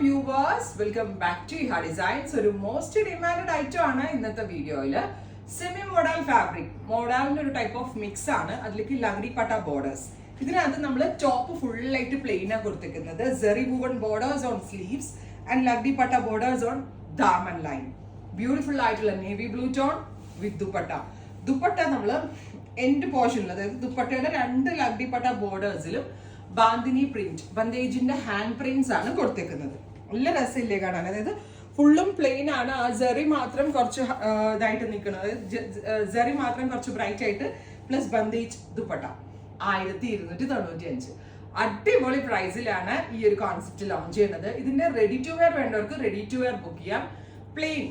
viewers, welcome back to Iha Designs. ഒരു most demanded item ആണ് ഇന്നത്തെ വീഡിയോയിൽ. സെമി മോഡൽ ഫാബ്രിക്, മോഡലിന്റെ ഒരു ടൈപ്പ് ഓഫ് മിക്സ് ആണ്. അതിലേക്ക് ലഗ്ഡി പട്ട ബോർഡേഴ്സ്. ഇതിനകത്ത് നമ്മൾ ടോപ്പ് ഫുൾ ആയിട്ട് പ്ലെയിൻ ആണ് കൊടുത്തിരിക്കുന്നത്. Zari woven borders on sleeves and lagdi patta borders on daman line. Beautiful ആയിട്ടുള്ള navy blue tone with dupatta. Dupatta നമ്മൾ എൻഡ് പോർഷനിൽ, അതായത് ദുപ്പട്ടയുടെ രണ്ട് ലഗ്ഡി പട്ട ബോർഡേഴ്സിലും ബാന്തിനി പ്രിന്റ്, ബന്ദേജിന്റെ ഹാൻഡ് പ്രിന്റ്സ് ആണ് കൊടുത്തേക്കുന്നത്. നല്ല രസമില്ലേ കാണാൻ? അതായത് ഫുള്ളും പ്ലെയിൻ ആണ്. ആ ജെറി മാത്രം കുറച്ച് ഇതായിട്ട് നിൽക്കുന്നത്, ജെറി മാത്രം കുറച്ച് ബ്രൈറ്റ് ആയിട്ട്, പ്ലസ് ബന്ദേജ് ദുപ്പട്ട. 1295. അടിപൊളി പ്രൈസിലാണ് ഈ ഒരു കോൺസെപ്റ്റ് ലോഞ്ച് ചെയ്യുന്നത്. ഇതിന്റെ റെഡി ടു വെയർ വേണ്ടവർക്ക് റെഡി ടു വെയർ ബുക്ക് ചെയ്യാം. പ്ലെയിൻ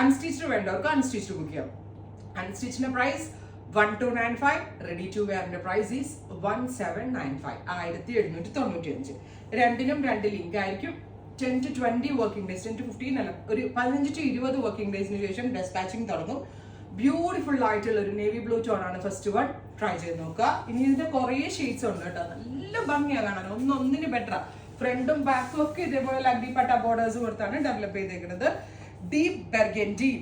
അൺസ്റ്റിച്ച്ഡ് വേണ്ടവർക്ക് അൺസ്റ്റിച്ച്ഡ് ബുക്ക് ചെയ്യാം. അൺസ്റ്റിച്ചിന്റെ പ്രൈസ് 1295. റെഡി ടു വെയറിന്റെ പ്രൈസ് ഈസ് 1795. 1795. രണ്ടിനും രണ്ട് ലിങ്ക് ആയിരിക്കും. 10 to 20 വർക്കിംഗ് ഡേയ്സ്, 10 to 15 അല്ല, ഒരു 15 to 20 വർക്കിംഗ് ഡേയ്സിന് ശേഷം ഡെസ്പാച്ചിങ് തുടങ്ങും. ബ്യൂട്ടിഫുൾ ആയിട്ടുള്ള ഒരു നേവി ബ്ലൂ ടോൺ ആണ് ഫസ്റ്റ് വൺ. ട്രൈ ചെയ്ത് നോക്കുക. ഇനി ഇതിന്റെ കുറേ ഷെയ്ഡ്സ് ഉണ്ട് കേട്ടോ. നല്ല ഭംഗിയാണ് കാണാൻ, ഒന്നിന് ബെറ്റർ. ഫ്രണ്ടും ബാക്കും ഒക്കെ ഇതേപോലെ ലഗ്ഡി പട്ട ബോർഡേഴ്സ് കൊടുത്താണ് ഡെവലപ്പ് ചെയ്തേക്കുന്നത്. ഡീപ് ബർഗൻഡി,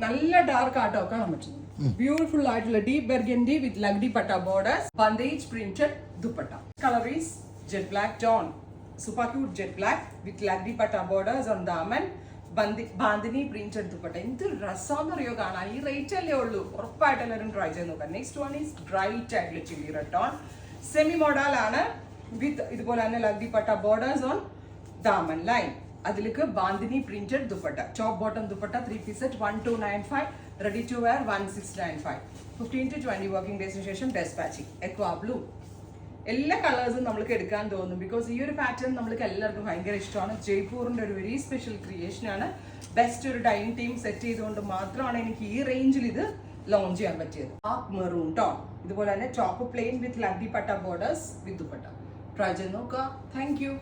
നല്ല ഡാർക്ക് ആട്ടോ കാണാൻ പറ്റുന്നു. ബ്യൂട്ടിഫുൾ ആയിട്ടുള്ള deep burgundy with lagdi patta borders, bandhej printed dupatta. Colour is jet black tone, super cute jet black with lagdi patta borders on daman, bandhani printed dupatta. എന്ത് രസമാണെന്നറിയോ കാണാൻ. ഈ റേറ്റ് അല്ലേ ഉള്ളൂ. ഉറപ്പായിട്ട് എല്ലാവരും ട്രൈ ചെയ്ത് നോക്കാം. നെക്സ്റ്റ് വൺ ഈസ് ബ്രൈറ്റ് ആയിട്ടുള്ള chilli red tone. Semi model ആണ് വിത്ത് ഇതുപോലെ തന്നെ ലഗ്ഡി patta borders on daman line. അതിലേക്ക് bandhani printed dupatta. Top bottom dupatta 3 piece set 1295. Ready to wear 1695. 15 to 20 working ഡേയ്സിന് ശേഷം ഡെസ്പാച്ചിങ്. Aqua blue. എല്ലാ കളേഴ്സും നമ്മൾക്ക് എടുക്കാൻ തോന്നും, ബിക്കോസ് ഈ ഒരു പാറ്റേൺ നമ്മൾക്ക് എല്ലാവർക്കും ഭയങ്കര ഇഷ്ടമാണ്. ജയ്പൂരിന്റെ ഒരു വെരി സ്പെഷ്യൽ ക്രിയേഷൻ ആണ്. ബെസ്റ്റ് ഒരു ഡൈനിങ് ടീം സെറ്റ് ചെയ്തുകൊണ്ട് മാത്രമാണ് എനിക്ക് ഈ റേഞ്ചിൽ ഇത് ലോഞ്ച് ചെയ്യാൻ പറ്റിയത്. Maroon tone. ഇതുപോലെ തന്നെ top plane with lagdi patta borders with dupatta. Try ചെയ്ത് നോക്കുക. Thank you.